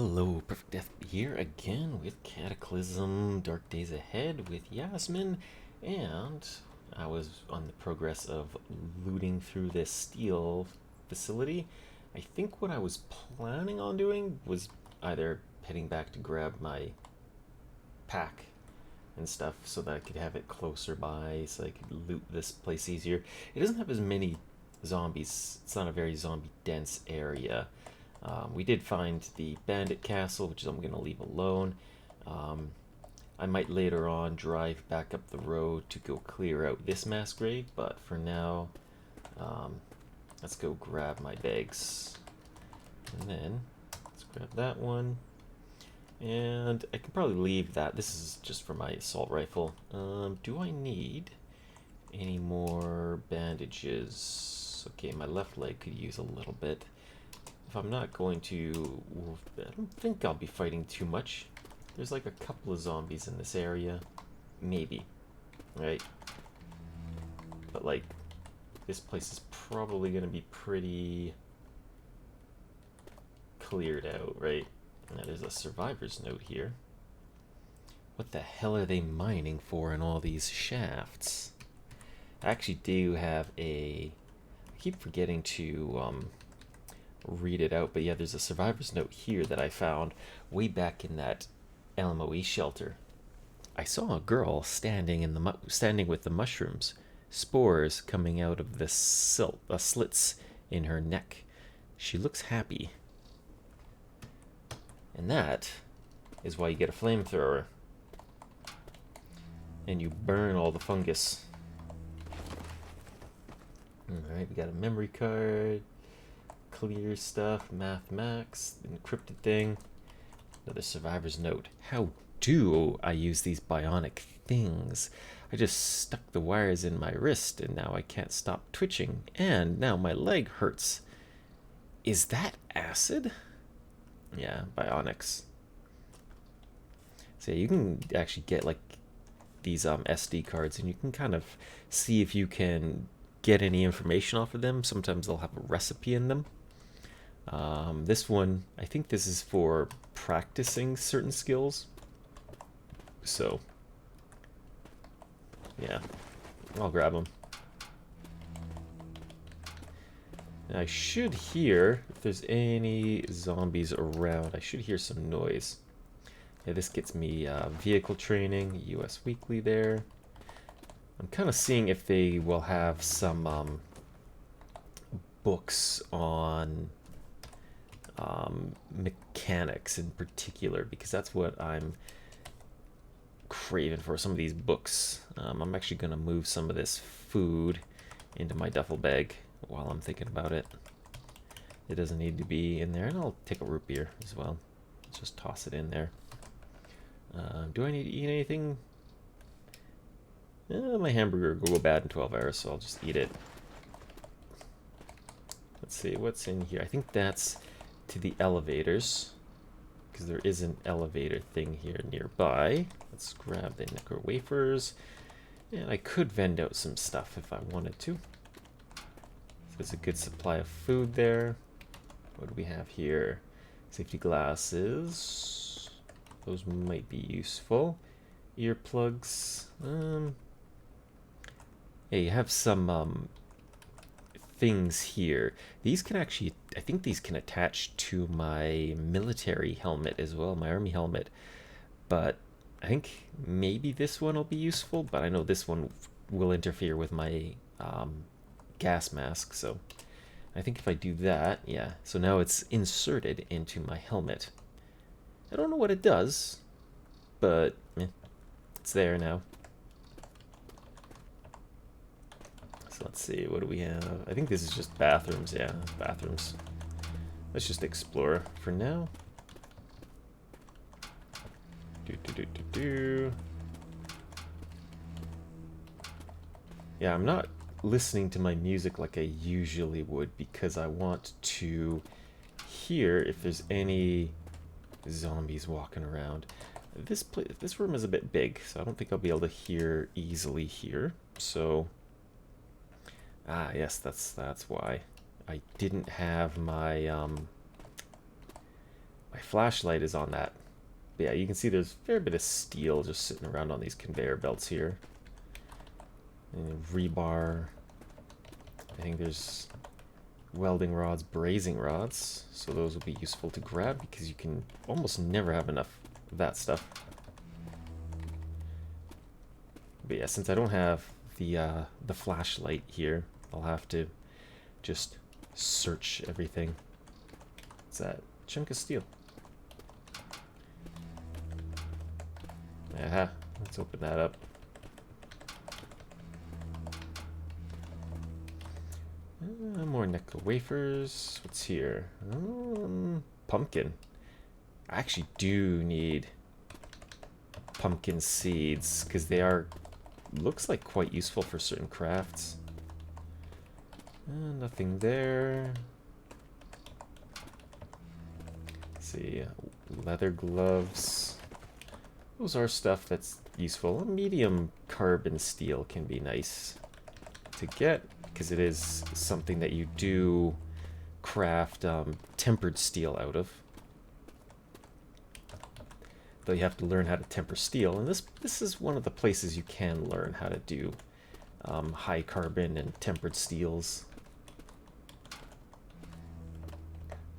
Hello, Perfect Death here again with Cataclysm Dark Days Ahead with Yasmin, and I was on the progress of looting through this steel facility. I think what I was planning on doing was either heading back to grab my pack and stuff so that I could have it closer by so I could loot this place easier. It doesn't have as many zombies, it's not a very zombie dense area. We did find the bandit castle, which I'm going to leave alone. Um, I might later on drive back up the road to go clear out this mass grave, but for now, um, let's go grab my bags. And then, let's grab that one. And I can probably leave that. This is just for my assault rifle. Do I need any more bandages? Okay, my left leg could use a little bit. If I'm not going to... I don't think I'll be fighting too much. There's like a couple of zombies in this area. Maybe. Right? But like, this place is probably going to be pretty cleared out, right? Now, there's a survivor's note here. What the hell are they mining for in all these shafts? I actually do have a... I keep forgetting to read it out, but yeah, there's a survivor's note here that I found way back in that LMOE shelter. I saw a girl standing in the standing with the mushrooms, spores coming out of the slits in her neck. She looks happy. And that is why you get a flamethrower. And you burn all the fungus. Alright, we got a memory card. Clear stuff, Math Max, encrypted thing. Another survivor's note. How do I use these bionic things? I just stuck the wires in my wrist and now I can't stop twitching. And now my leg hurts. Is that acid? Yeah, bionics. So yeah, you can actually get like these SD cards and you can kind of see if you can get any information off of them. Sometimes they'll have a recipe in them. This one, I think this is for practicing certain skills. So, yeah, I'll grab them. I should hear, if there's any zombies around, I should hear some noise. Yeah, this gets me vehicle training, US Weekly there. I'm kind of seeing if they will have some books on mechanics in particular, because that's what I'm craving for, some of these books. I'm actually going to move some of this food into my duffel bag while I'm thinking about it. It doesn't need to be in there, and I'll take a root beer as well. Just toss it in there. Do I need to eat anything? My hamburger will go bad in 12 hours, so I'll just eat it. Let's see, what's in here? I think that's to the elevators, because there is an elevator thing here nearby. Let's grab the necro wafers, and I could vend out some stuff if I wanted to. There's a good supply of food there. What do we have here? Safety glasses. Those might be useful. Earplugs. Yeah, you have some things here. These can actually, I think these can attach to my military helmet as well, my army helmet. But I think maybe this one will be useful, but I know this one will interfere with my gas mask, so I think if I do that, yeah. So now it's inserted into my helmet. I don't know what it does, but it's there now. So let's see, what do we have? I think this is just bathrooms, yeah, bathrooms. Let's just explore for now. Yeah, I'm not listening to my music like I usually would because I want to hear if there's any zombies walking around. This room is a bit big, so I don't think I'll be able to hear easily here. So, yes, that's why I didn't have my my flashlight is on that. But yeah, you can see there's a fair bit of steel just sitting around on these conveyor belts here. And rebar. I think there's welding rods, brazing rods, so those will be useful to grab because you can almost never have enough of that stuff. But yeah, since I don't have the flashlight here, I'll have to just search everything. What's that? Chunk of steel. Aha, let's open that up. More nickel wafers. What's here? Pumpkin. I actually do need pumpkin seeds because they are, looks like, quite useful for certain crafts. Nothing there. Let's see, leather gloves. Those are stuff that's useful. Medium carbon steel can be nice to get because it is something that you do craft tempered steel out of. Though you have to learn how to temper steel, and this is one of the places you can learn how to do high carbon and tempered steels.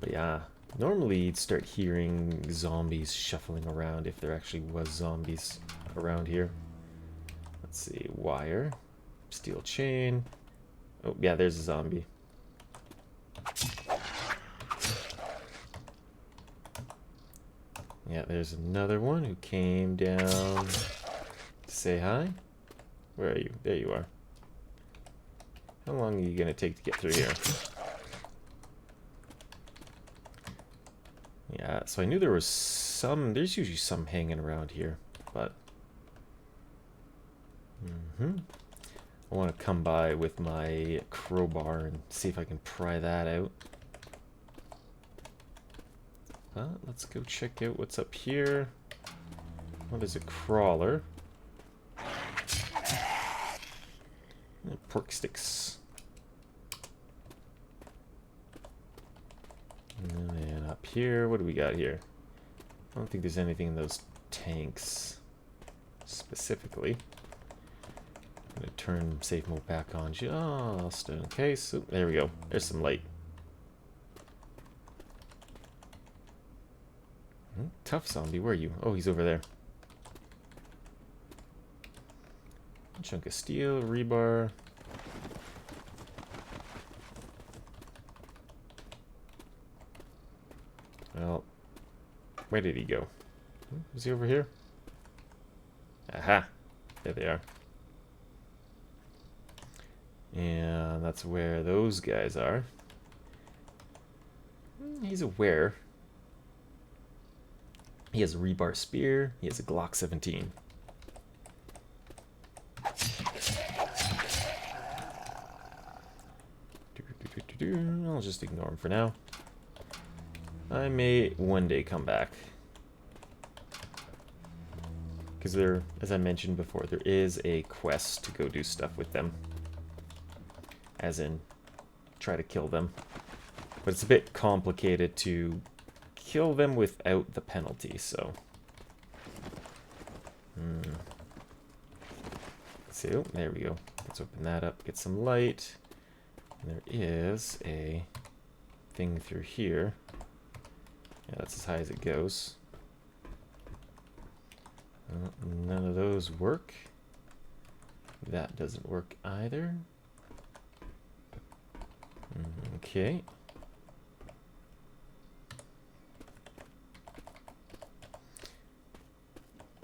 But yeah, normally you'd start hearing zombies shuffling around if there actually was zombies around here. Let's see, wire, steel chain. Oh yeah, there's a zombie. Yeah, there's another one who came down to say hi. Where are you? There you are. How long are you gonna take to get through here? Yeah, so I knew there was some, there's usually some hanging around here, but I want to come by with my crowbar and see if I can pry that out. Let's go check out what's up here. What is a crawler? Pork sticks. And then up here, what do we got here? I don't think there's anything in those tanks specifically. I'm gonna turn safe mode back on just in case. Oh, there we go. There's some light. Tough zombie, where are you? Oh, he's over there. A chunk of steel, rebar. Well, where did he go? Is he over here? Aha! There they are. And that's where those guys are. He's aware. He has a rebar spear. He has a Glock 17. I'll just ignore him for now. I may one day come back. Because there, as I mentioned before, there is a quest to go do stuff with them. As in, try to kill them. But it's a bit complicated to kill them without the penalty, so. Let's see, oh, there we go. Let's open that up, get some light. And there is a thing through here. Yeah, that's as high as it goes. None of those work. That doesn't work either. Okay.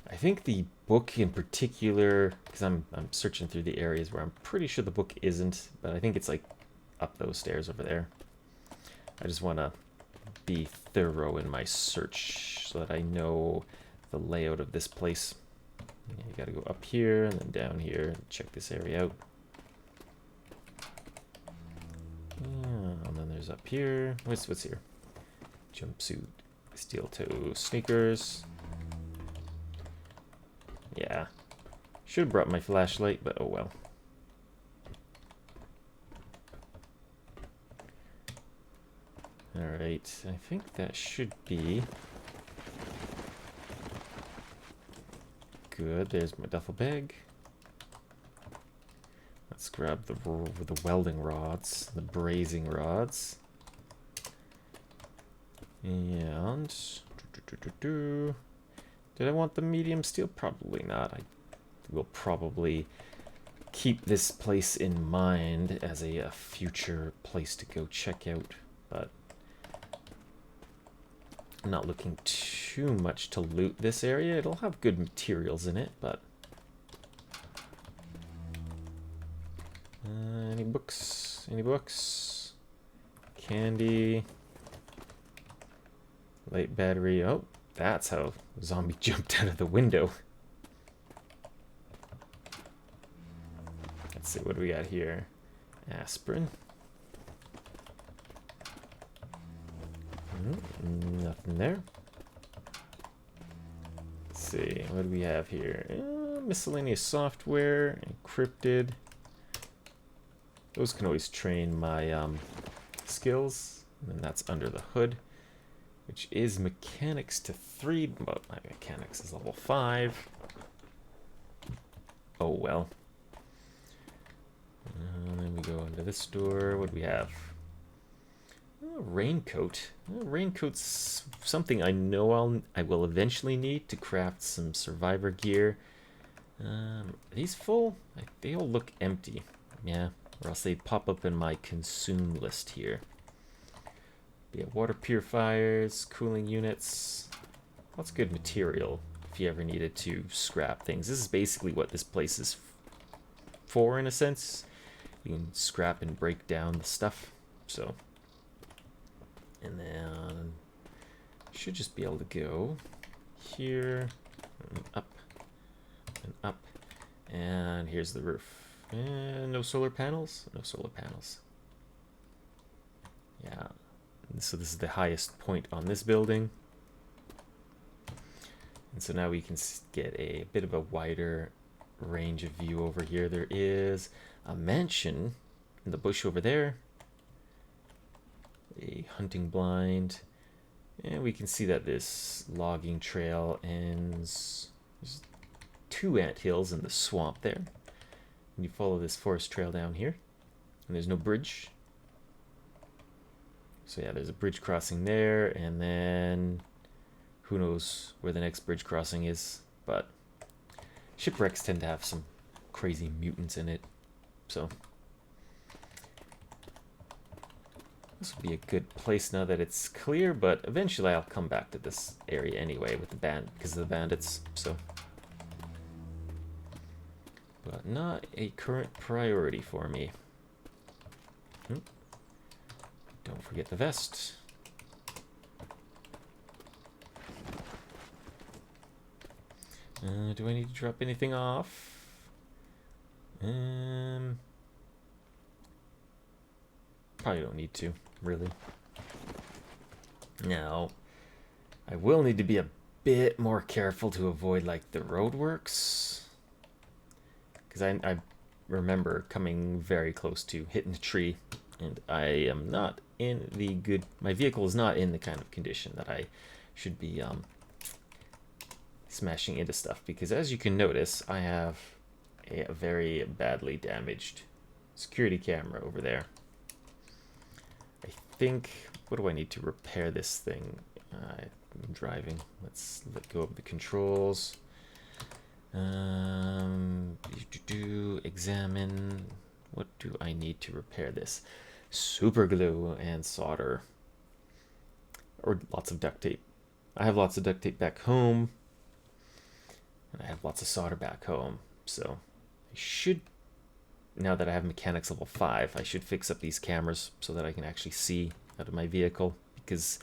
I think the book in particular, because I'm searching through the areas where I'm pretty sure the book isn't, but I think it's like up those stairs over there. I just want to be thorough in my search so that I know the layout of this place. Yeah, you gotta go up here and then down here and check this area out. Yeah, and then there's up here. What's here? Jumpsuit, steel toe sneakers. Yeah, should have brought my flashlight, but oh well. Alright, I think that should be good. There's my duffel bag. Let's grab the welding rods, the brazing rods. And did I want the medium steel? Probably not. I will probably keep this place in mind as a future place to go check out, but I'm not looking too much to loot this area. It'll have good materials in it, but any books? Any books? Candy. Light battery. Oh, that's how zombie jumped out of the window. Let's see, what do we got here? Aspirin. Nothing there. Let's see, what do we have here? Miscellaneous software, encrypted. Those can always train my skills. And that's under the hood, which is mechanics to 3, but my mechanics is level 5. Oh well. And then we go into this door. What do we have? Oh, raincoat. Oh, raincoat's something I know I will eventually need to craft some survivor gear. Are these full? They all look empty. Yeah, or else they pop up in my consume list here. Yeah, water purifiers, cooling units. Lots of good material if you ever needed to scrap things. This is basically what this place is for, in a sense. You can scrap and break down the stuff. So, and then should just be able to go here, and up, and up, and here's the roof. And no solar panels? No solar panels. Yeah. So this is the highest point on this building. And so now we can get a bit of a wider range of view over here. There is a mansion in the bush over there. A hunting blind. And we can see that this logging trail ends. There's 2 anthills in the swamp there. And you follow this forest trail down here. And there's no bridge. So yeah, there's a bridge crossing there, and then who knows where the next bridge crossing is, but shipwrecks tend to have some crazy mutants in it, so this would be a good place now that it's clear, but eventually I'll come back to this area anyway with the because of the bandits, so. But not a current priority for me. Don't forget the vest. Do I need to drop anything off? Probably don't need to, really. Now, I will need to be a bit more careful to avoid, like, the roadworks. Because I remember coming very close to hitting a tree, and I am not in the good, my vehicle is not in the kind of condition that I should be smashing into stuff, because as you can notice, I have a very badly damaged security camera over there. I think, what do I need to repair this thing? I'm driving. Let's let go of the controls. Examine. What do I need to repair this? Super glue and solder, or lots of duct tape. I have lots of duct tape back home, and I have lots of solder back home, so I should, now that I have mechanics level 5, I should fix up these cameras so that I can actually see out of my vehicle, because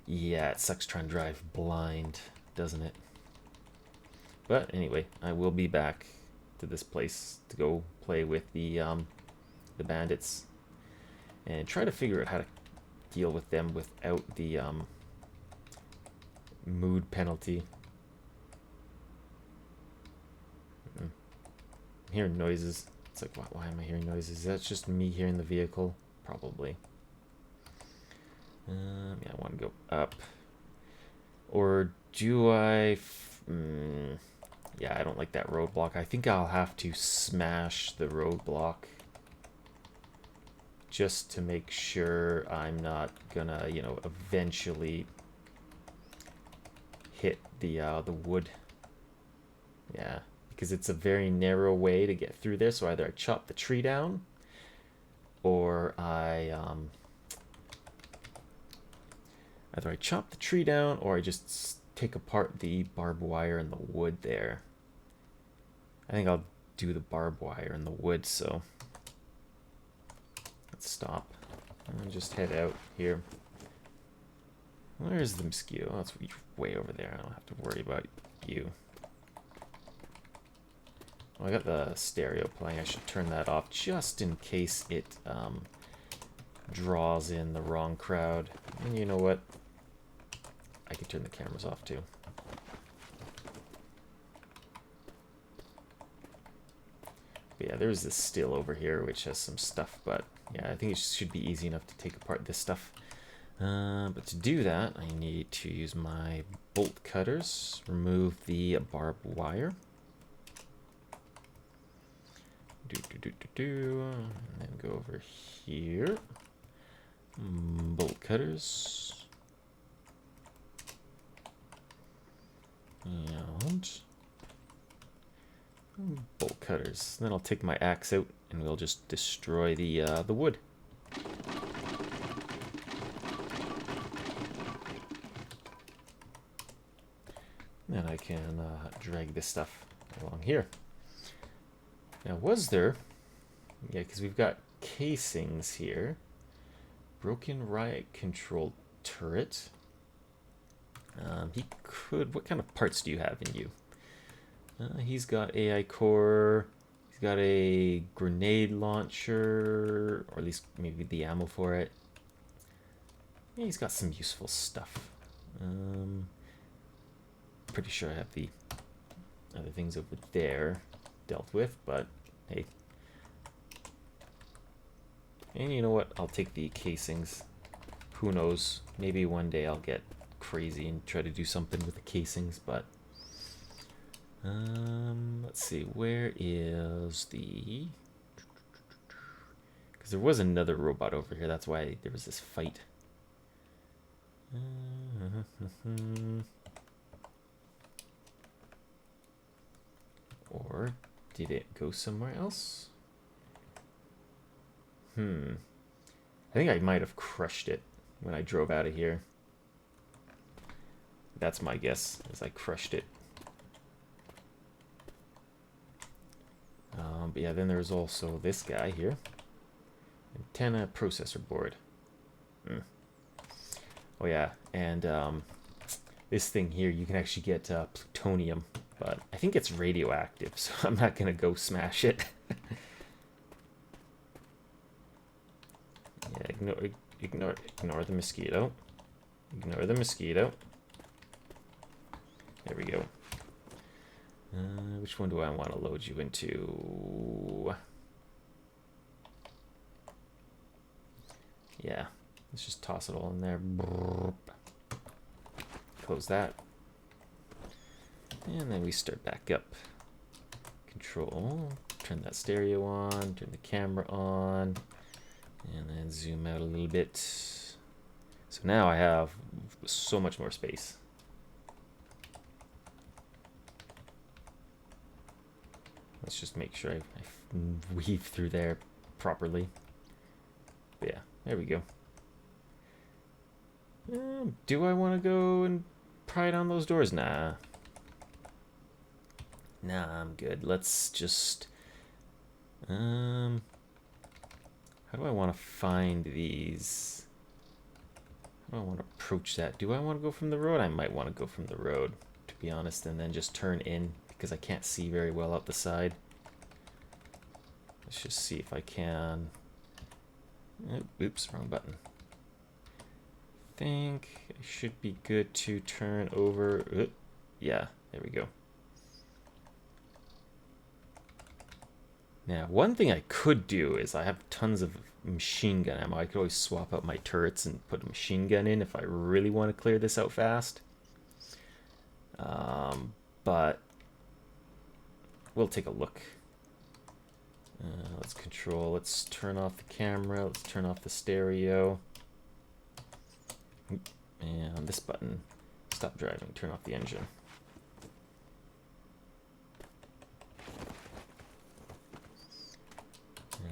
yeah, it sucks trying to drive blind, doesn't it? But anyway, I will be back to this place to go play with the bandits and try to figure out how to deal with them without the mood penalty. I'm hearing noises. It's like, why am I hearing noises? That's just me hearing the vehicle, probably. Yeah, I want to go up. Or do I? Yeah, I don't like that roadblock. I think I'll have to smash the roadblock just to make sure I'm not gonna, you know, eventually hit the wood. Yeah, because it's a very narrow way to get through there. So either I chop the tree down, or I chop the tree down, or I just take apart the barbed wire and the wood there. I think I'll do the barbed wire and the wood. So let's stop and just head out here. Where's the mosquito? Oh, it's way over there. I don't have to worry about you. Well, I got the stereo playing. I should turn that off just in case it draws in the wrong crowd. And you know what? I can turn the cameras off too. But yeah, there's this still over here which has some stuff, but yeah, I think it should be easy enough to take apart this stuff. But to do that, I need to use my bolt cutters, remove the barbed wire. And then go over here. Bolt cutters. And bolt cutters. Then I'll take my axe out and we'll just destroy the wood. Then I can drag this stuff along here. Now, was there... Yeah, because we've got casings here. Broken riot control turret. He could... What kind of parts do you have in you? He's got AI core. He's got a grenade launcher. Or at least maybe the ammo for it. Yeah, he's got some useful stuff. Pretty sure I have the other things over there dealt with, but hey. And you know what? I'll take the casings. Who knows? Maybe one day I'll get crazy and try to do something with the casings, but let's see, where is the... Because there was another robot over here, that's why there was this fight. Or did it go somewhere else? I think I might have crushed it when I drove out of here. That's my guess, is I crushed it. But yeah, then there's also this guy here. Antenna processor board. Oh yeah, and this thing here, you can actually get plutonium. But I think it's radioactive, so I'm not going to go smash it. Yeah, ignore the mosquito. Ignore the mosquito. There we go. Which one do I want to load you into? Yeah, let's just toss it all in there. Close that. And then we start back up. Control, turn that stereo on, turn the camera on, and then zoom out a little bit. So now I have so much more space. Let's just make sure I weave through there properly. But yeah, there we go. Do I want to go and pry down those doors? Nah. Nah, I'm good. Let's just... how do I want to find these? How do I want to approach that? Do I want to go from the road? I might want to go from the road, to be honest, and then just turn in, because I can't see very well out the side. Let's just see if I can... Oops, wrong button. I think I should be good to turn over... Yeah, there we go. Now, one thing I could do is I have tons of machine gun ammo. I could always swap out my turrets and put a machine gun in if I really want to clear this out fast. But we'll take a look. Let's turn off the camera, let's turn off the stereo. And this button, stop driving, turn off the engine.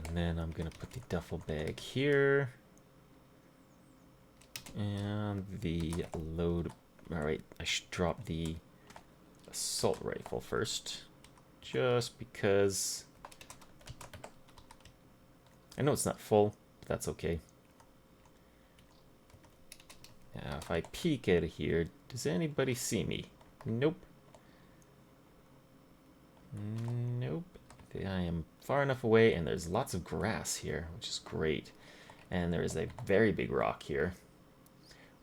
And then I'm gonna put the duffel bag here. And the load, all right, I should drop the assault rifle first, just because I know it's not full, but that's okay. Now, if I peek out of here, does anybody see me? Nope. Nope. I am far enough away, and there's lots of grass here, which is great. And there is a very big rock here,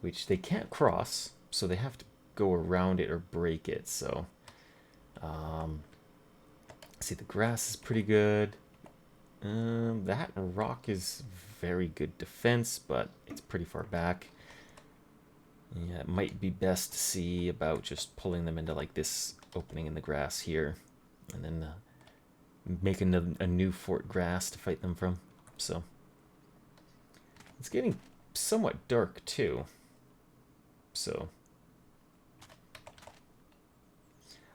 which they can't cross, so they have to go around it or break it. So, see, the grass is pretty good. That rock is very good defense, but it's pretty far back. Yeah, it might be best to see about just pulling them into like this opening in the grass here, and then making a new fort grass to fight them from. So it's getting somewhat dark too. So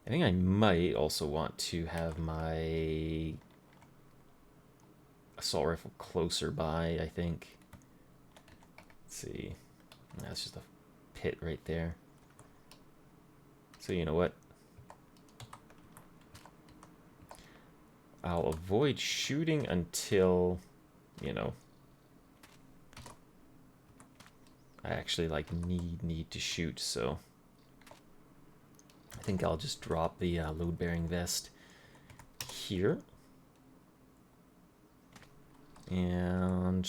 I think I might also want to have my assault rifle closer by, I think. Let's see. That's just a pit right there. So you know what? I'll avoid shooting until, you know, I actually like need to shoot. So I think I'll just drop the load-bearing vest here. And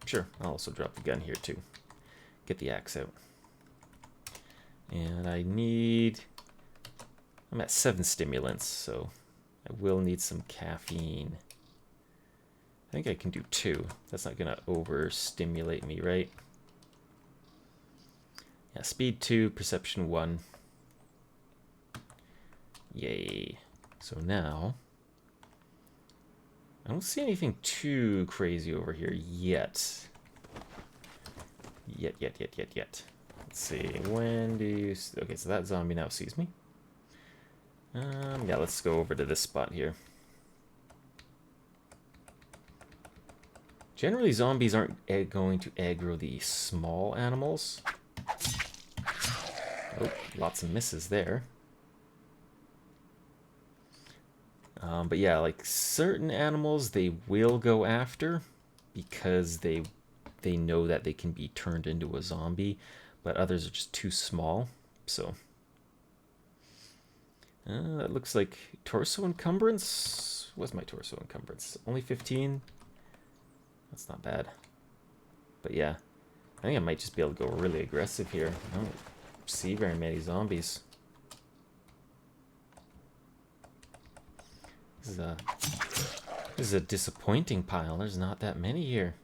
sure, I'll also drop the gun here too. Get the axe out. And I'm at 7 stimulants, so I will need some caffeine. I think I can do 2. That's not gonna overstimulate me, right? Yeah, speed 2, perception 1. Yay. So now, I don't see anything too crazy over here yet. Yet. Let's see, when do you... Okay, so that zombie now sees me. Yeah, let's go over to this spot here. Generally, zombies aren't going to aggro the small animals. Oh, lots of misses there. But yeah, like certain animals they will go after because they know that they can be turned into a zombie, but others are just too small. So that looks like torso encumbrance. What's my torso encumbrance? Only 15? That's not bad. But yeah, I think I might just be able to go really aggressive here. I don't see very many zombies. This is a disappointing pile. There's not that many here.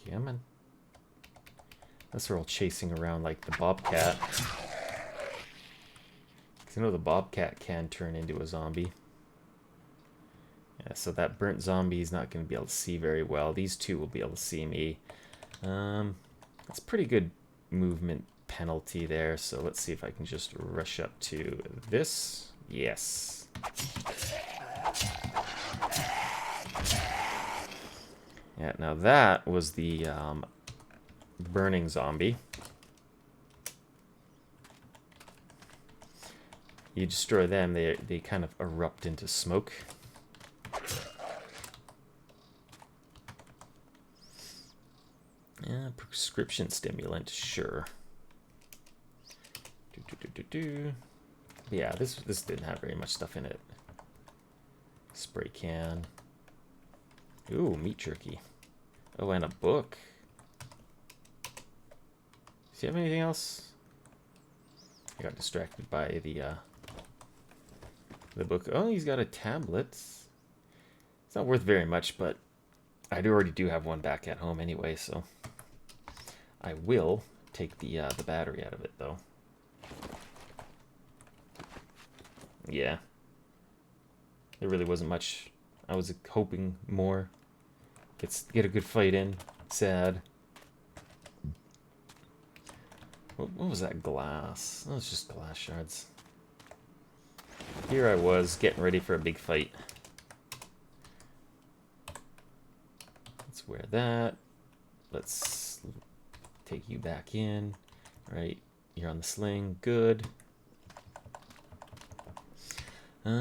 Yeah, man. Unless they're all chasing around like the bobcat. Because you know the bobcat can turn into a zombie. Yeah, so that burnt zombie is not going to be able to see very well. These two will be able to see me. That's pretty good movement penalty there. So let's see if I can just rush up to this. Yes. Yeah, now that was the burning zombie. You destroy them, they kind of erupt into smoke. Yeah, prescription stimulant, sure. Yeah, this didn't have very much stuff in it. Spray can. Ooh, meat jerky. Oh, and a book. Does he have anything else? I got distracted by the book. Oh, he's got a tablet. It's not worth very much, but I already do have one back at home anyway, so I will take the battery out of it, though. Yeah. There really wasn't much. I was hoping more. Get a good fight in. Sad. What was that glass? That was just glass shards. Here I was getting ready for a big fight. Let's wear that. Let's take you back in. Right. You're on the sling. Good.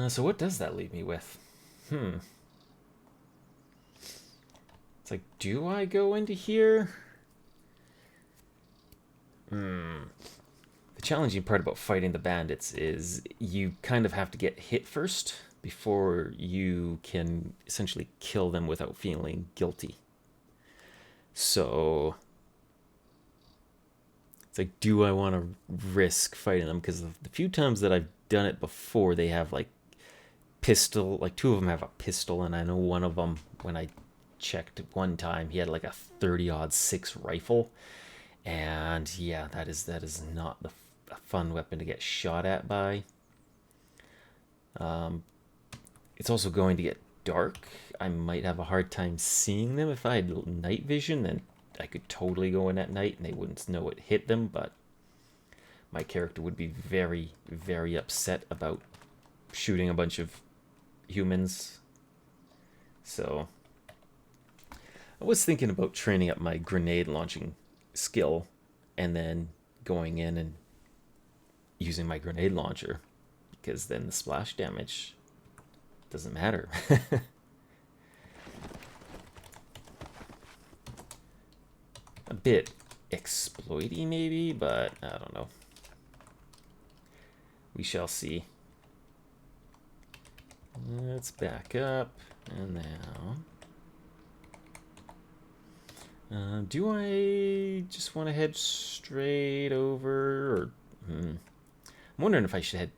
So what does that leave me with? It's like, do I go into here? The challenging part about fighting the bandits is you kind of have to get hit first before you can essentially kill them without feeling guilty. So it's like, do I want to risk fighting them? Because the few times that I've done it before, they have like pistol, like two of them have a pistol, and I know one of them, when I checked one time, he had like a 30-06 rifle. And yeah, that is not a fun weapon to get shot at by. It's also going to get dark. I might have a hard time seeing them. If I had night vision, then I could totally go in at night and they wouldn't know it hit them, but my character would be very, very upset about shooting a bunch of humans. So I was thinking about training up my grenade launching skill and then going in and using my grenade launcher, because then the splash damage doesn't matter. A bit exploity maybe, but I don't know. We shall see. Let's back up, and now do I just want to head straight over, or I'm wondering if I should head.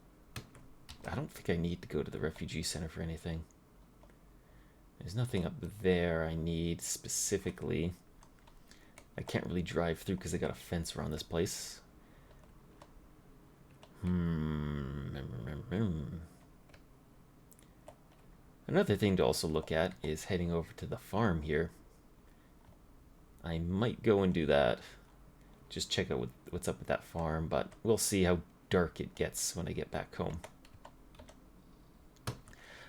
I don't think I need to go to the refugee center for anything. There's nothing up there I need specifically. I can't really drive through because they got a fence around this place. Another thing to also look at is heading over to the farm here. I might go and do that. Just check out what's up with that farm, but we'll see how dark it gets when I get back home. I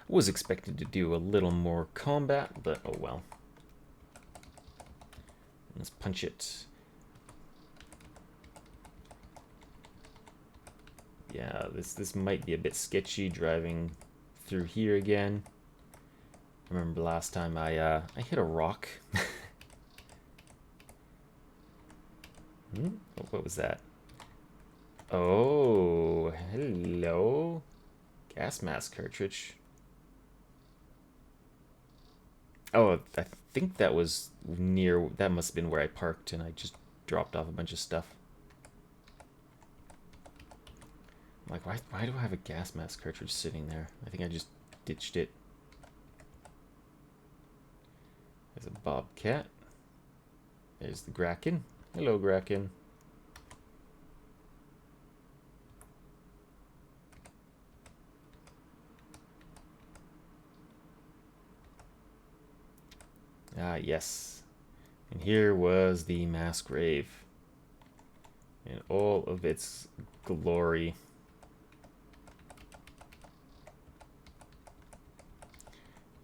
was expected to do a little more combat, but oh well. Let's punch it. Yeah, this might be a bit sketchy driving through here again. I remember last time I hit a rock. What was that? Oh, hello. Gas mask cartridge. Oh, I think that was near, that must have been where I parked and I just dropped off a bunch of stuff. I'm like, why do I have a gas mask cartridge sitting there? I think I just ditched it. There's a bobcat. There's the Kraken. Hello, Kraken. Ah, yes. And here was the mass grave in all of its glory.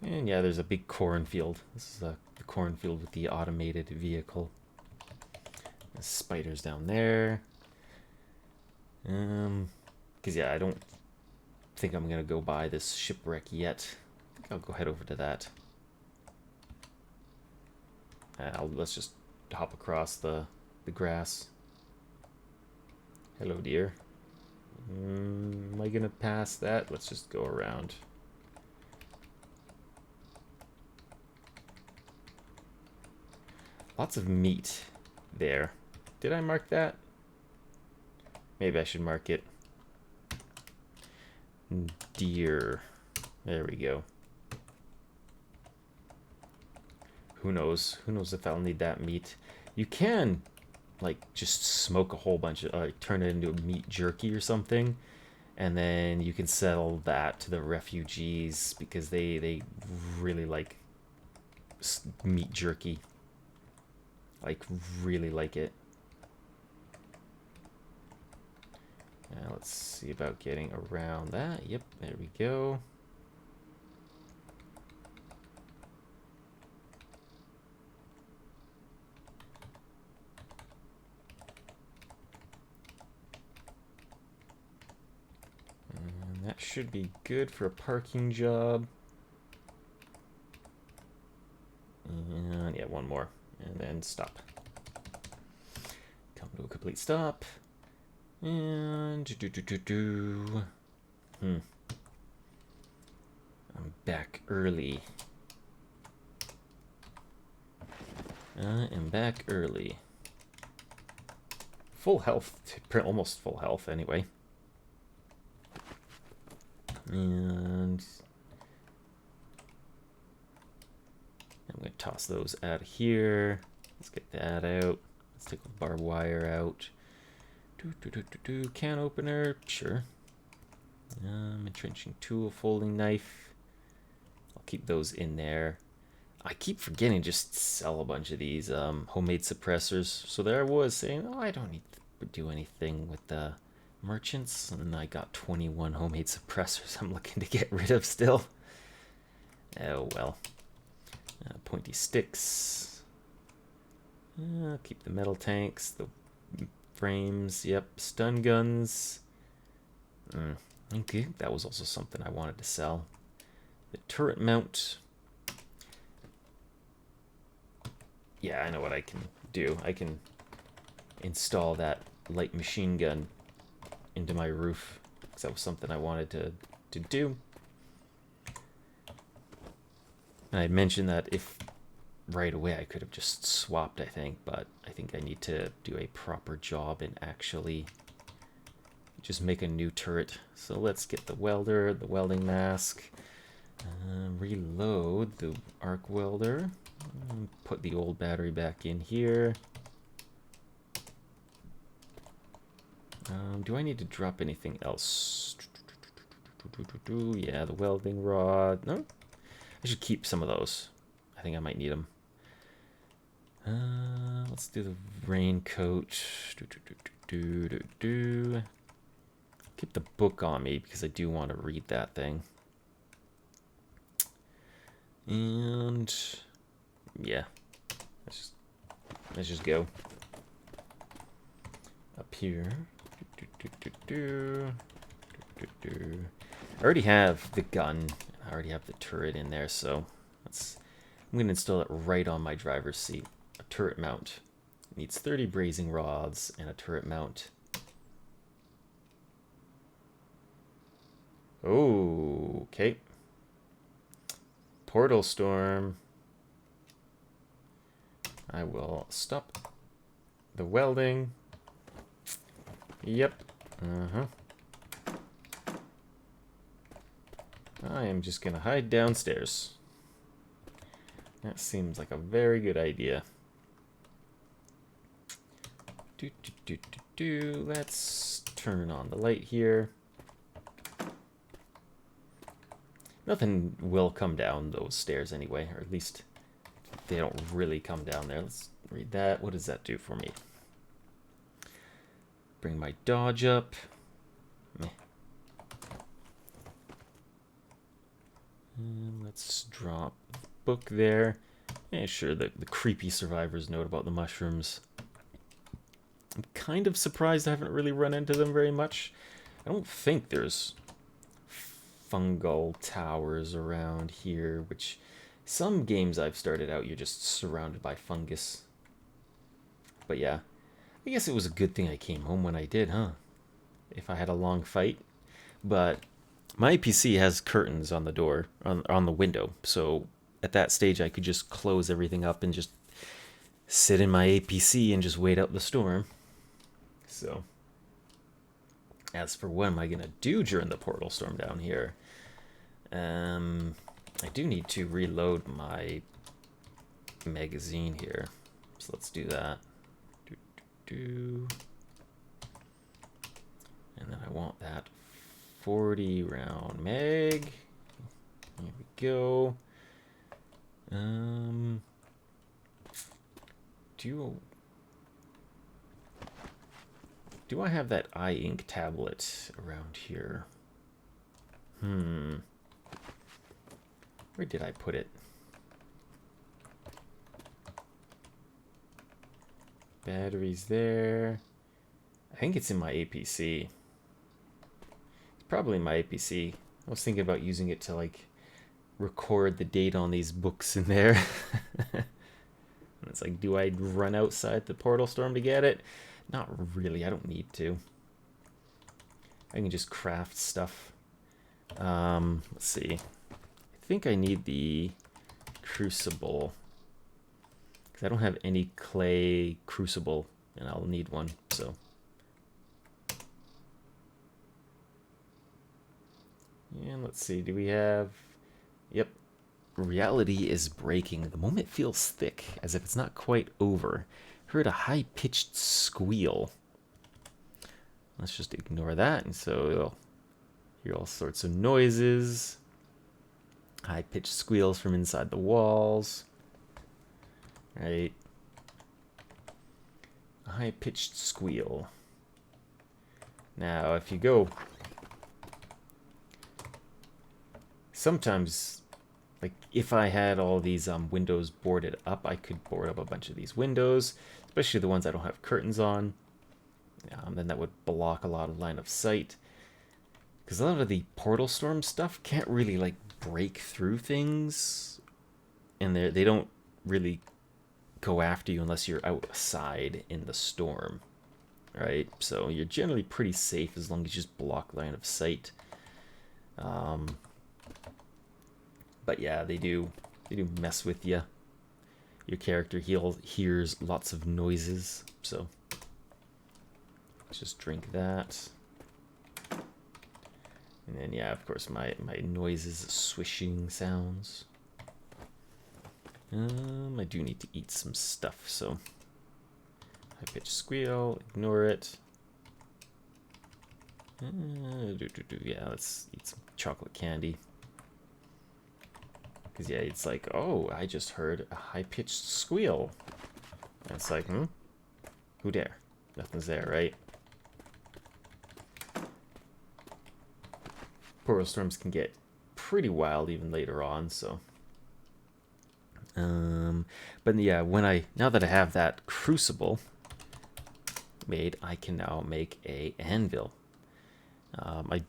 And yeah, there's a big cornfield. This is the cornfield with the automated vehicle. There's spiders down there. Because yeah, I don't think I'm gonna go by this shipwreck yet. I think I'll go head over to that. Let's just hop across the grass. Hello, dear. Am I gonna pass that? Let's just go around. Lots of meat there. Did I mark that? Maybe I should mark it. Deer. There we go. Who knows? Who knows if I'll need that meat? You can, like, just smoke a whole bunch of, turn it into a meat jerky or something, And then you can sell that to the refugees because they really like meat jerky. Like, really like it. Now let's see about getting around that. Yep, there we go. And that should be good for a parking job. And yeah, one more. And then stop. Come to a complete stop. And I'm back early. I am back early. Full health, almost full health anyway. And I'm going to toss those out of here. Let's get that out. Let's take the barbed wire out. Can opener, sure. Entrenching tool, folding knife. I'll keep those in there. I keep forgetting just sell a bunch of these homemade suppressors. So there I was saying, oh, I don't need to do anything with the merchants. And I got 21 homemade suppressors I'm looking to get rid of still. Oh well. Pointy sticks. Keep the metal tanks, the frames, yep, stun guns. Okay, that was also something I wanted to sell. The turret mount. Yeah, I know what I can do. I can install that light machine gun into my roof, because that was something I wanted to do. And I mentioned that if right away I could have just swapped, I think, but I think I need to do a proper job and actually just make a new turret. So let's get the welder, the welding mask, reload the arc welder, put the old battery back in here. Do I need to drop anything else? Yeah, the welding rod. No, I should keep some of those. I think I might need them. Let's do the raincoat. Keep the book on me because I do want to read that thing. And yeah, let's just go up here. I already have the gun. I already have the turret in there, so I'm going to install it right on my driver's seat. A turret mount. It needs 30 brazing rods and a turret mount. Oh, okay. Portal storm. I will stop the welding. Yep. I am just going to hide downstairs. That seems like a very good idea. Let's turn on the light here. Nothing will come down those stairs anyway, or at least they don't really come down there. Let's read that. What does that do for me? Bring my dodge up. Meh. And let's drop the book there. Yeah, sure, the creepy survivor's note about the mushrooms. I'm kind of surprised I haven't really run into them very much. I don't think there's fungal towers around here, which some games I've started out, you're just surrounded by fungus. But yeah, I guess it was a good thing I came home when I did, huh? If I had a long fight. But my PC has curtains on the door, on the window, so at that stage I could just close everything up and just sit in my APC and just wait out the storm. So, as for what am I going to do during the portal storm down here? I do need to reload my magazine here. So let's do that. And then I want that 40 round mag. Here we go. Do I have that eye ink tablet around here? Where did I put it? Batteries there. I think it's in my APC. It's probably in my APC. I was thinking about using it to like record the date on these books in there. And it's like, do I run outside the portal storm to get it? Not really. I don't need to. I can just craft stuff. Let's see. I think I need the crucible. Because I don't have any clay crucible, and I'll need one, so. And let's see, do we have... Yep. Reality is breaking. The moment feels thick, as if it's not quite over. Heard a high-pitched squeal. Let's just ignore that, and so you'll hear all sorts of noises. High-pitched squeals from inside the walls. Right. A high-pitched squeal. Now, if you go... Sometimes, like, if I had all these windows boarded up, I could board up a bunch of these windows, especially the ones I don't have curtains on. Then that would block a lot of line of sight. Because a lot of the portal storm stuff can't really, like, break through things. And they don't really go after you unless you're outside in the storm. Right? So you're generally pretty safe as long as you just block line of sight. But yeah, they do mess with you. Your character hears lots of noises, so let's just drink that. And then yeah, of course my noises, swishing sounds. I do need to eat some stuff, so high pitch squeal, ignore it. Yeah, let's eat some chocolate candy. Because, yeah, it's like, oh, I just heard a high-pitched squeal. And it's like, who dare? Nothing's there, right? Portal storms can get pretty wild even later on, so. But yeah, now that I have that crucible made, I can now make a anvil. I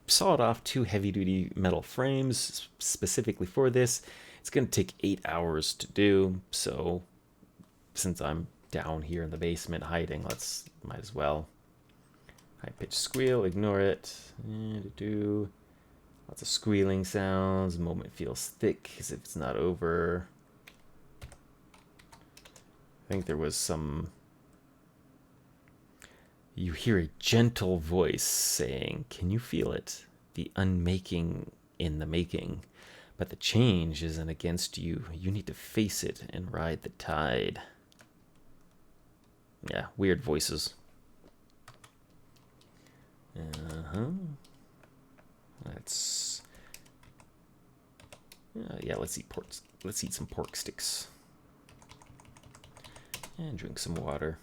sawed off 2 heavy-duty metal frames specifically for this. It's going to take 8 hours to do, so since I'm down here in the basement hiding, might as well. High-pitched squeal, ignore it. Lots of squealing sounds. The moment feels thick as if it's not over. I think there was some... You hear a gentle voice saying, "Can you feel it? The unmaking in the making. But the change isn't against you. You need to face it and ride the tide." Yeah, weird voices. Let's... yeah, let's eat some pork sticks. And drink some water.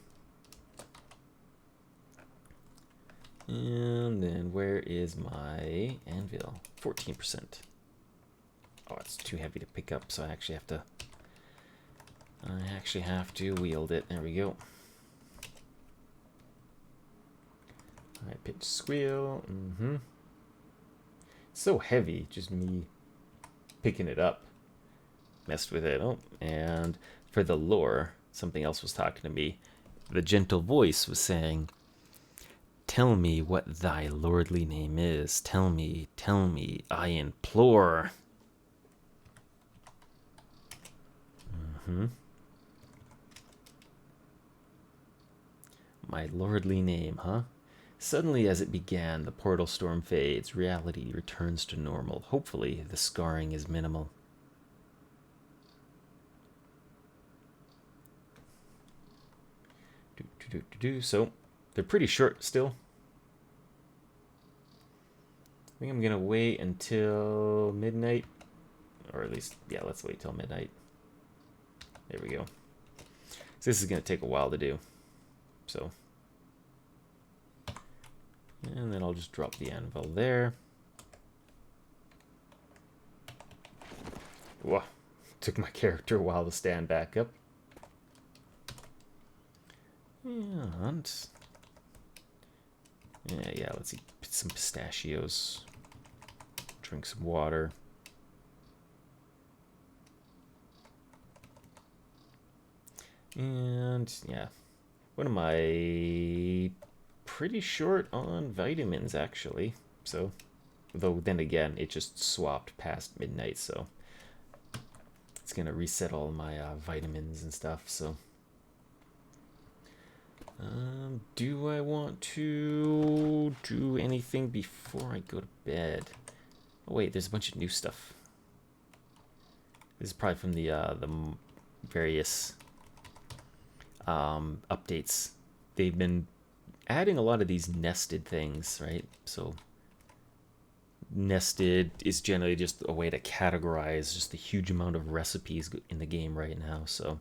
And then where is my anvil? 14%. Oh, it's too heavy to pick up, so I actually have to wield it. There we go. High pitch squeal. So heavy, just me picking it up. Messed with it. Oh, and for the lore, something else was talking to me. The gentle voice was saying, "Tell me what thy lordly name is. Tell me, I implore." My lordly name, huh? Suddenly as it began, the portal storm fades. Reality returns to normal. Hopefully, the scarring is minimal. So, they're pretty short still. think I'm gonna wait until midnight, or at least, yeah, let's wait till midnight. There we go. So this is gonna take a while to do. So, and then I'll just drop the anvil there. Whoa, took my character a while to stand back up. And yeah, let's eat some pistachios. Drink some water. And yeah, what am I? Pretty short on vitamins actually. So, though then again, it just swapped past midnight, so it's gonna reset all my vitamins and stuff. So, do I want to do anything before I go to bed? Oh wait, there's a bunch of new stuff. This is probably from the various updates. They've been adding a lot of these nested things, right? So nested is generally just a way to categorize just the huge amount of recipes in the game right now. So,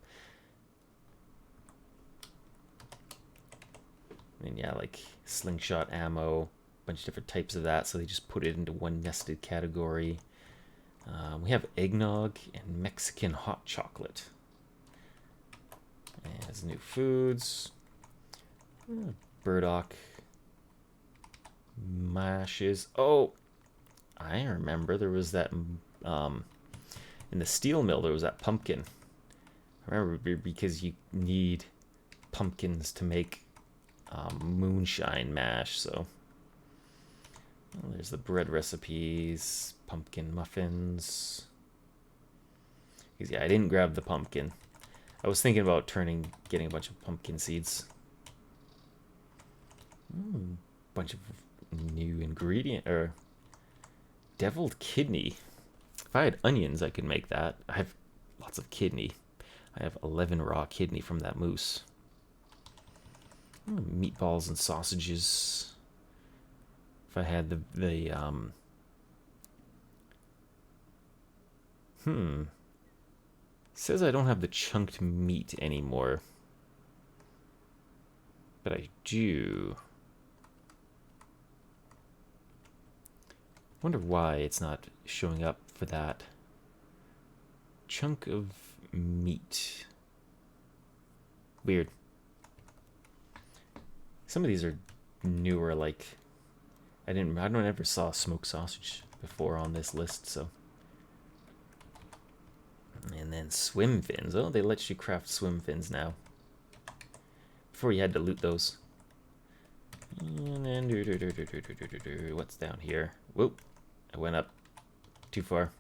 and yeah, like slingshot ammo, a bunch of different types of that. So they just put it into one nested category. We have eggnog and Mexican hot chocolate as new foods. Burdock mashes. Oh, I remember there was that in the steel mill. There was that pumpkin. I remember because you need pumpkins to make moonshine mash. So there's the bread recipes, pumpkin muffins. Because yeah, I didn't grab the pumpkin. I was thinking about getting a bunch of pumpkin seeds. Bunch of new ingredient or deviled kidney. If I had onions, I could make that. I have lots of kidney. I have 11 raw kidney from that moose. Meatballs and sausages. If I had the says I don't have the chunked meat anymore, but I do. Wonder why it's not showing up for that chunk of meat. Weird. Some of these are newer, like I don't ever saw smoked sausage before on this list, so. And then swim fins. Oh, they let you craft swim fins now. Before you had to loot those. And then what's down here? Whoop. I went up too far.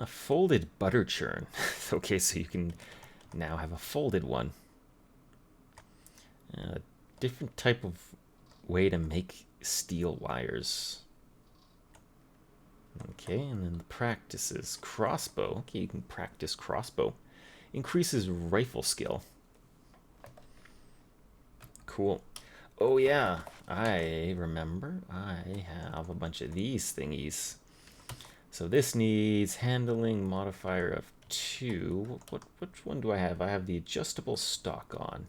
Folded butter churn. Okay, so you can now have a folded one. Different type of way to make steel wires. Okay, and then the practices. Crossbow. Okay, you can practice crossbow. Increases rifle skill. Cool. Oh yeah, I remember I have a bunch of these thingies. So this needs handling modifier of 2. Which one do I have? I have the adjustable stock on.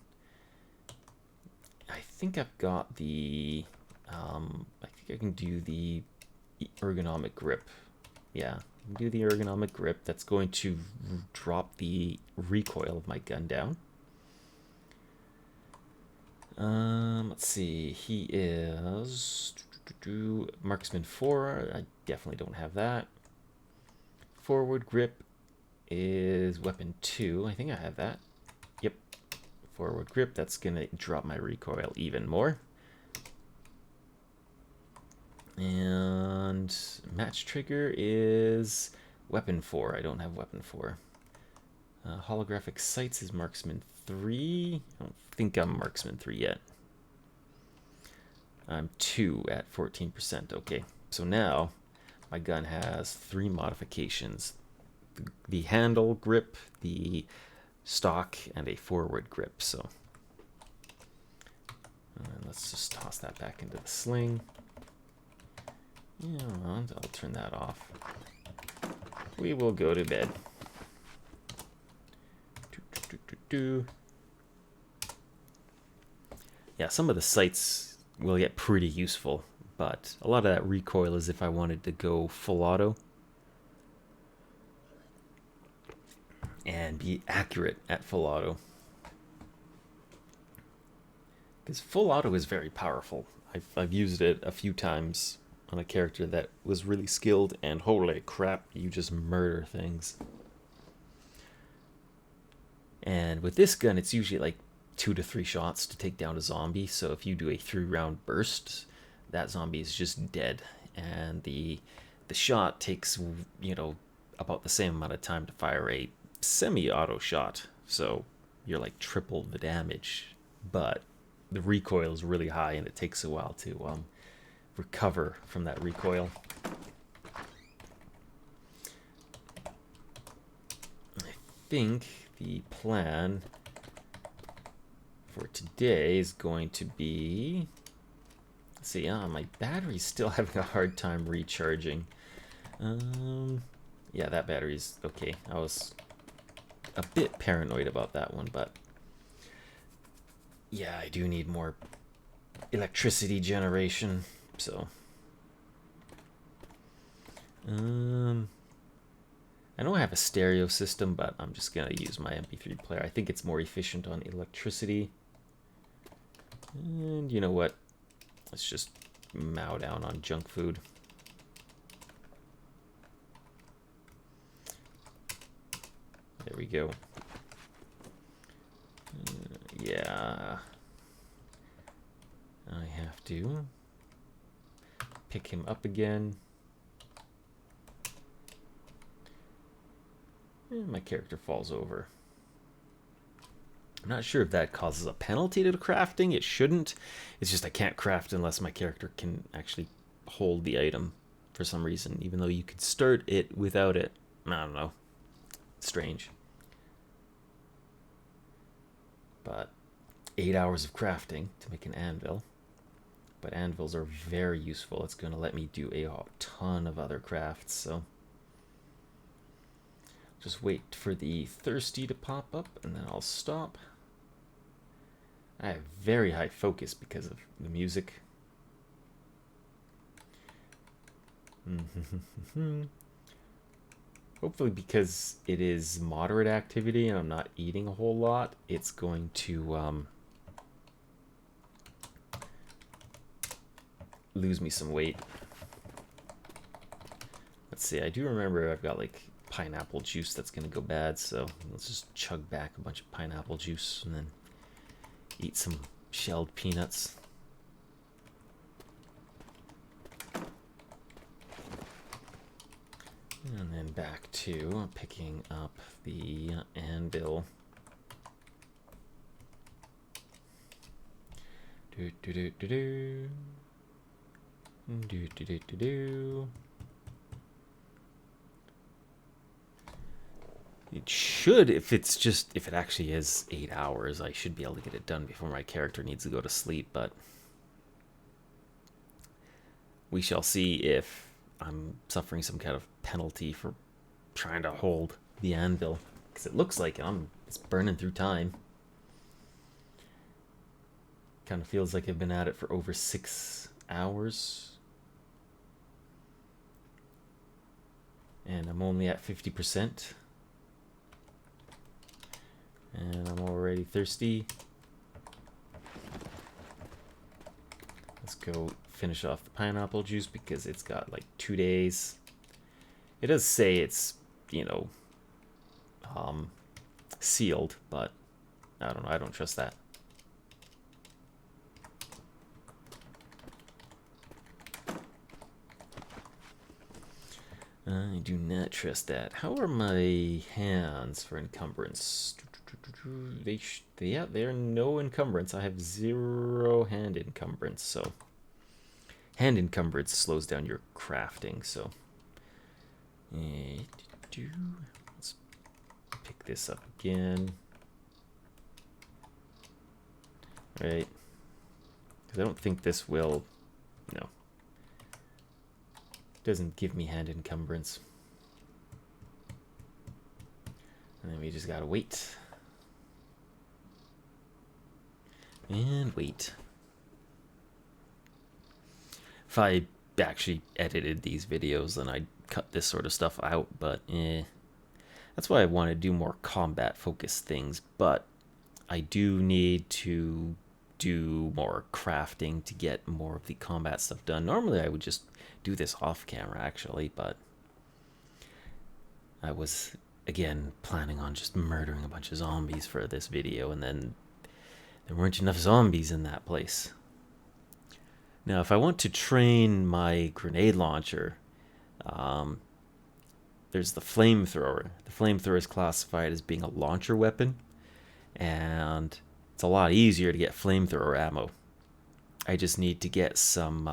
I think I've got the I think I can do the ergonomic grip. Yeah, do the ergonomic grip. That's going to drop the recoil of my gun down. Let's see. He is marksman 4. I definitely don't have that. Forward grip is weapon 2. I think I have that. Yep. Forward grip. That's gonna drop my recoil even more. And match trigger is weapon 4. I don't have weapon 4. Holographic sights is marksman 3. I don't think I'm marksman 3 yet. I'm 2 at 14%. Okay, so now my gun has 3 modifications. The handle grip, the stock, and a forward grip. So let's just toss that back into the sling. Yeah, I'll turn that off. We will go to bed. Yeah, some of the sights will get pretty useful, but a lot of that recoil is if I wanted to go full auto and be accurate at full auto. Because full auto is very powerful. I've used it a few times on a character that was really skilled, and holy crap, you just murder things. And with this gun, it's usually like 2 to 3 shots to take down a zombie. So if you do a 3-round burst, that zombie is just dead. And the shot takes, you know, about the same amount of time to fire a semi-auto shot. So you're like triple the damage. But the recoil is really high, and it takes a while to recover from that recoil. I think the plan for today is going to be, let's see, my battery's still having a hard time recharging. Yeah, that battery's okay. I was a bit paranoid about that one, but yeah, I do need more electricity generation, so I know I have a stereo system, but I'm just gonna use my MP3 player. I think it's more efficient on electricity. And you know what? Let's just mow down on junk food. There we go. Yeah. I have to pick him up again. And my character falls over. I'm not sure if that causes a penalty to the crafting. It shouldn't. It's just I can't craft unless my character can actually hold the item for some reason, even though you could start it without it. I don't know. Strange. But 8 hours of crafting to make an anvil. But anvils are very useful. It's going to let me do a ton of other crafts, so just wait for the thirsty to pop up, and then I'll stop. I have very high focus because of the music. Hopefully, because it is moderate activity and I'm not eating a whole lot, it's going to lose me some weight. Let's see, I do remember I've got like pineapple juice that's going to go bad, so let's just chug back a bunch of pineapple juice and then eat some shelled peanuts. And then back to picking up the anvil. Do do do do do. Do do do do do. It should, if it actually is 8 hours, I should be able to get it done before my character needs to go to sleep, but we shall see if I'm suffering some kind of penalty for trying to hold the anvil, because it looks like it's burning through time. Kind of feels like I've been at it for over 6 hours. And I'm only at 50%. And I'm already thirsty. Let's go finish off the pineapple juice because it's got like 2 days. It does say it's, you know, sealed, but I don't know. I don't trust that. I do not trust that. How are my hands for encumbrance? Yeah, they're no encumbrance. I have 0 hand encumbrance, so hand encumbrance slows down your crafting. So let's pick this up again, right? Because I don't think this will. No. Doesn't give me hand encumbrance. And then we just gotta wait. And wait. If I actually edited these videos, then I'd cut this sort of stuff out, but that's why I want to do more combat focused things, but I do need to do more crafting to get more of the combat stuff done. Normally I would just do this off camera actually, but I was again planning on just murdering a bunch of zombies for this video, and then there weren't enough zombies in that place. Now if I want to train my grenade launcher, there's the flamethrower. The flamethrower is classified as being a launcher weapon, and it's a lot easier to get flamethrower ammo. I just need to get some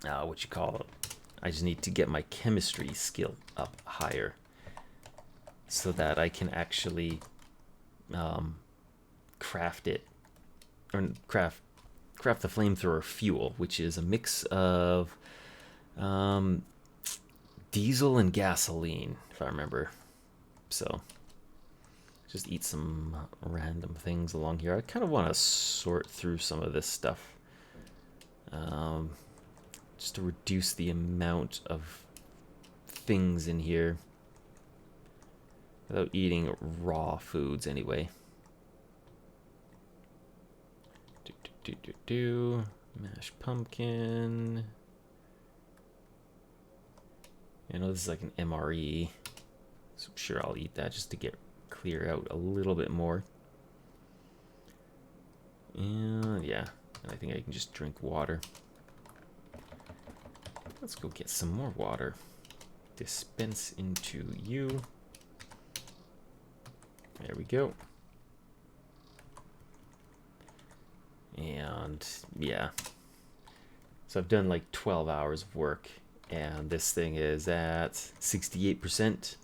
what you call it. I just need to get my chemistry skill up higher so that I can actually craft it, or craft the flamethrower fuel, which is a mix of diesel and gasoline, if I remember. So just eat some random things along here. I kind of want to sort through some of this stuff, just to reduce the amount of things in here without eating raw foods anyway. Mashed pumpkin. I know this is like an MRE, so I'm sure I'll eat that just to get clear out a little bit more. And yeah, and I think I can just drink water. Let's go get some more water. Dispense into you. There we go. And yeah, so I've done like 12 hours of work, and this thing is at 68%.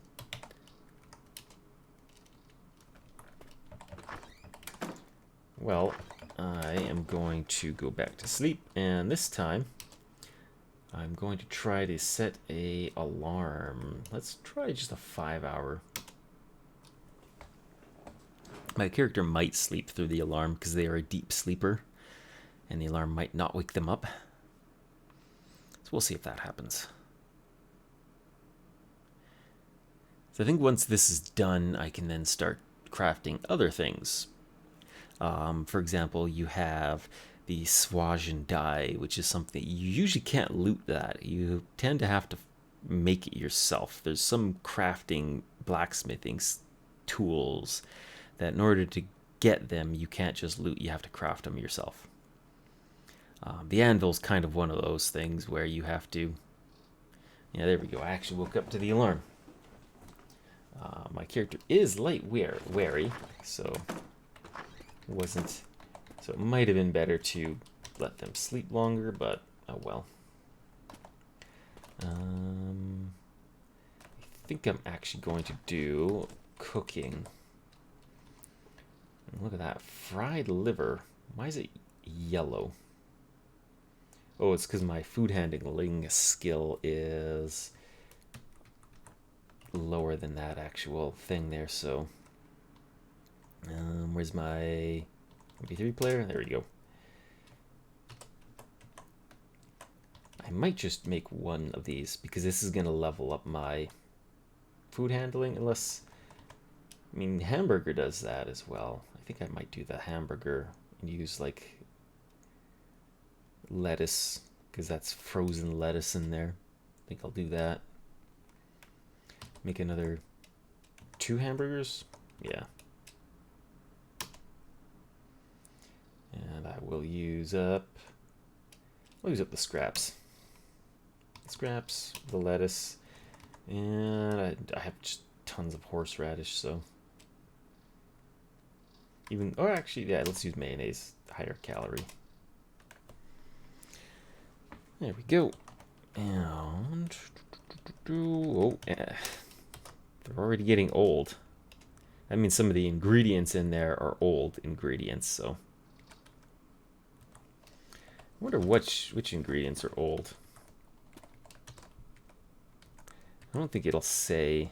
Well, I am going to go back to sleep, and this time I'm going to try to set a alarm. Let's try just a 5-hour. My character might sleep through the alarm because they are a deep sleeper, and the alarm might not wake them up. So we'll see if that happens. So I think once this is done, I can then start crafting other things. For example, you have the Swazian dye, which is something you usually can't loot that. You tend to have to make it yourself. There's some crafting, blacksmithing tools that in order to get them, you can't just loot, you have to craft them yourself. The anvil's kind of one of those things where you have to... Yeah, there we go. I actually woke up to the alarm. My character is light wary, so it might have been better to let them sleep longer, but oh well. I think I'm actually going to do cooking. And look at that, fried liver. Why is it yellow? Oh, it's because my food handling skill is lower than that actual thing there, so... where's my MP3 player? There we go. I might just make one of these, because this is going to level up my food handling, unless... I mean, hamburger does that as well. I think I might do the hamburger and use, like, lettuce, because that's frozen lettuce in there. I think I'll do that. Make another 2 hamburgers? Yeah. And I will use up... I'll use up the scraps. The lettuce, and I have just tons of horseradish, so... Even... Oh, actually, yeah, let's use mayonnaise. Higher calorie. There we go. And... Oh, yeah. They're already getting old. I mean, some of the ingredients in there are old ingredients, so... I wonder which ingredients are old. I don't think it'll say.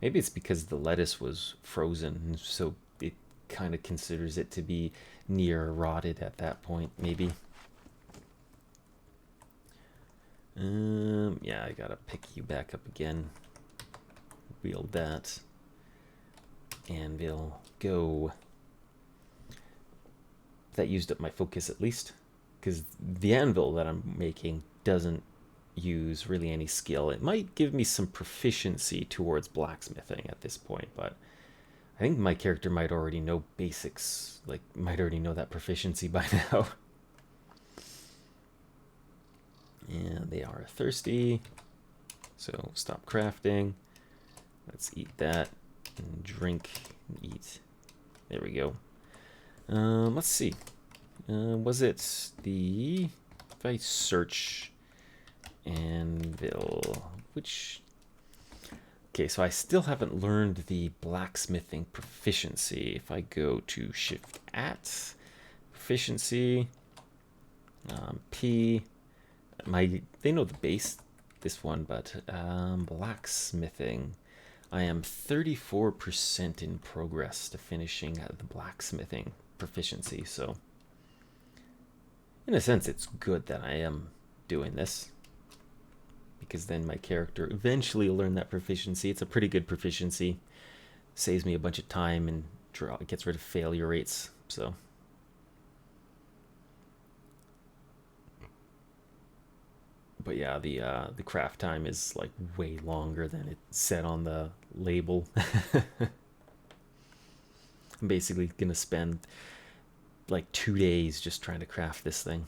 Maybe it's because the lettuce was frozen, so it kind of considers it to be near rotted at that point, maybe. Yeah, I gotta pick you back up again. Wield that. Anvil, go. That used up my focus at least, because the anvil that I'm making doesn't use really any skill. It might give me some proficiency towards blacksmithing at this point, but I think my character might already know basics, like might already know that proficiency by now. And they are thirsty, so stop crafting. Let's eat that and drink and eat. There we go. Let's see. Was it the... If I search anvil, which... Okay, so I still haven't learned the blacksmithing proficiency. If I go to Shift at proficiency, P, they know the base, this one, but blacksmithing. I am 34% in progress to finishing the blacksmithing proficiency, so in a sense it's good that I am doing this, because then my character eventually will learn that proficiency. It's a pretty good proficiency, saves me a bunch of time and gets rid of failure rates, so but yeah, the craft time is like way longer than it said on the label. I'm basically gonna spend like 2 days just trying to craft this thing.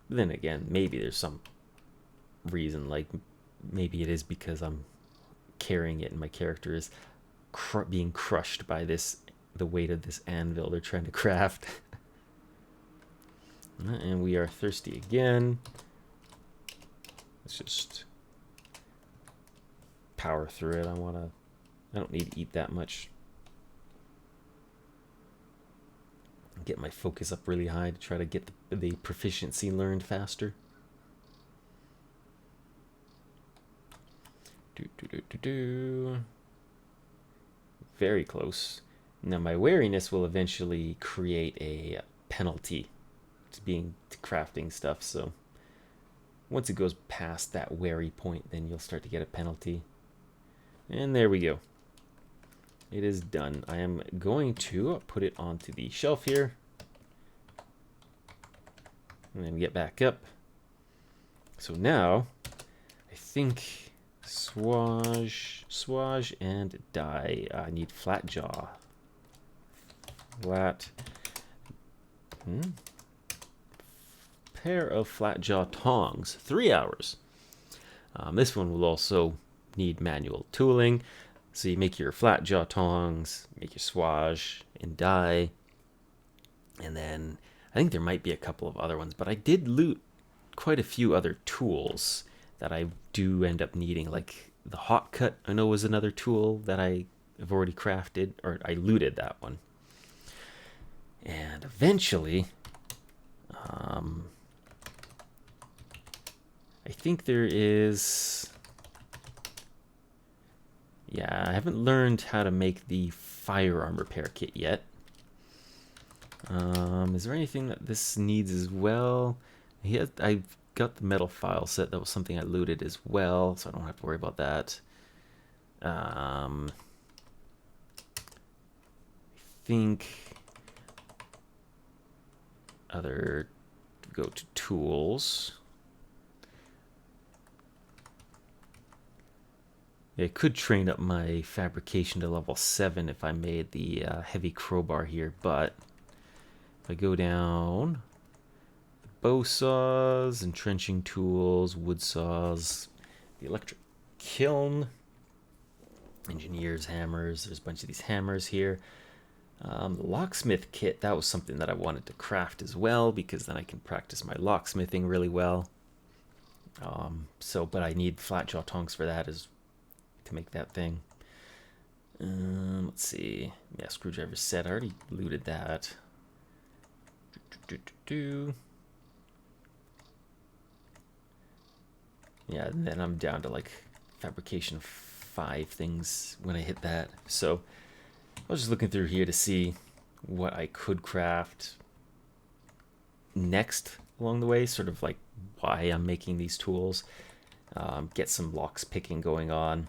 But then again, maybe there's some reason, like maybe it is because I'm carrying it and my character is being crushed by the weight of this anvil they're trying to craft. And we are thirsty again. Let's just power through it. I don't need to eat that much. Get my focus up really high to try to get the proficiency learned faster. Very close. Now my wariness will eventually create a penalty to crafting stuff, so once it goes past that wary point, then you'll start to get a penalty. And there we go. It is done. I am going to put it onto the shelf here and then get back up. So now I think swage and dye. I need flat jaw. Pair of flat jaw tongs, 3 hours. This one will also need manual tooling. So you make your flat jaw tongs, make your swage and dye, and then I think there might be a couple of other ones, but I did loot quite a few other tools that I do end up needing, like the hot cut I know was another tool that I have already crafted, or I looted that one. And eventually I think there is... Yeah, I haven't learned how to make the firearm repair kit yet. Is there anything that this needs as well? I got the metal file set. That was something I looted as well, so I don't have to worry about that. I think go to tools. I could train up my fabrication to level 7 if I made the heavy crowbar here, but if I go down, the bow saws, entrenching tools, wood saws, the electric kiln, engineer's hammers, there's a bunch of these hammers here. The locksmith kit, that was something that I wanted to craft as well, because then I can practice my locksmithing really well. But I need flat jaw tongs for that to make that thing. Let's see. Yeah, screwdriver set. I already looted that. Yeah, and then I'm down to like fabrication 5 things when I hit that. So I was just looking through here to see what I could craft next along the way, sort of like why I'm making these tools. Get some locks picking going on,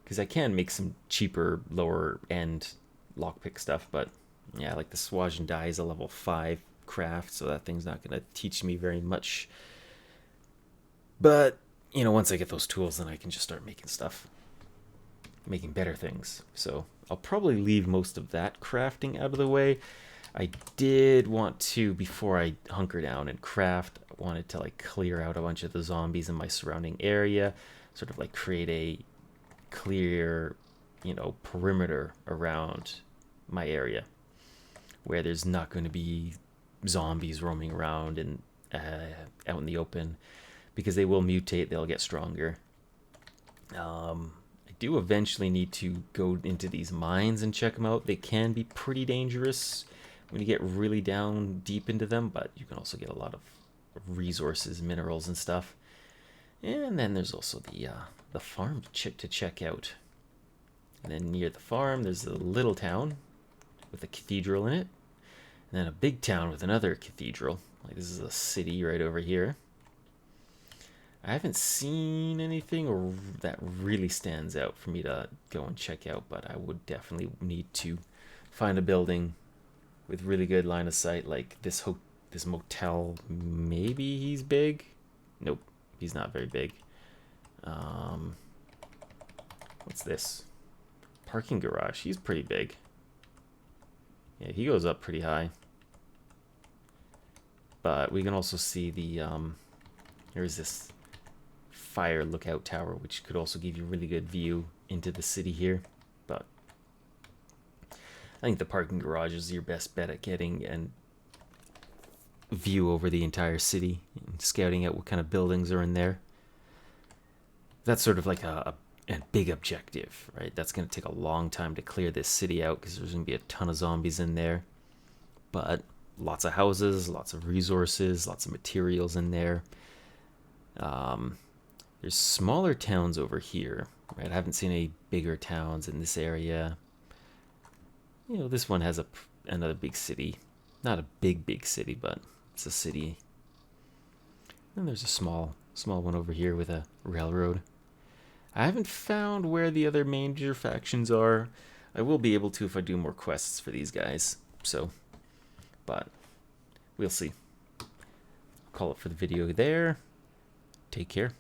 because I can make some cheaper, lower end lockpick stuff, but yeah, like the swage and die is a level 5 craft, so that thing's not going to teach me very much. But, you know, once I get those tools, then I can just start making stuff, making better things. So I'll probably leave most of that crafting out of the way. I did want to, before I hunker down and craft, I wanted to like clear out a bunch of the zombies in my surrounding area, sort of like create a clear, you know, perimeter around my area where there's not going to be zombies roaming around and out in the open, because they will mutate, they'll get stronger. I do eventually need to go into these mines and check them out. They can be pretty dangerous when you get really down deep into them, but you can also get a lot of resources, minerals and stuff. And then there's also the farm to check out. And then near the farm, there's a little town with a cathedral in it. And then a big town with another cathedral. Like, this is a city right over here. I haven't seen anything that really stands out for me to go and check out, but I would definitely need to find a building with really good line of sight, like this motel. Maybe he's big. Nope, he's not very big. What's this? Parking garage. He's pretty big. Yeah, he goes up pretty high. But we can also see the here's this fire lookout tower, which could also give you a really good view into the city here. But I think the parking garage is your best bet at getting a view over the entire city and scouting out what kind of buildings are in there. That's sort of like a big objective, right? That's going to take a long time to clear this city out, because there's going to be a ton of zombies in there. But lots of houses, lots of resources, lots of materials in there. There's smaller towns over here, right? I haven't seen any bigger towns in this area. You know, this one has another big city. Not a big city, but it's a city. And there's a small one over here with a railroad. I haven't found where the other major factions are. I will be able to if I do more quests for these guys. So, but we'll see. I'll call it for the video there. Take care.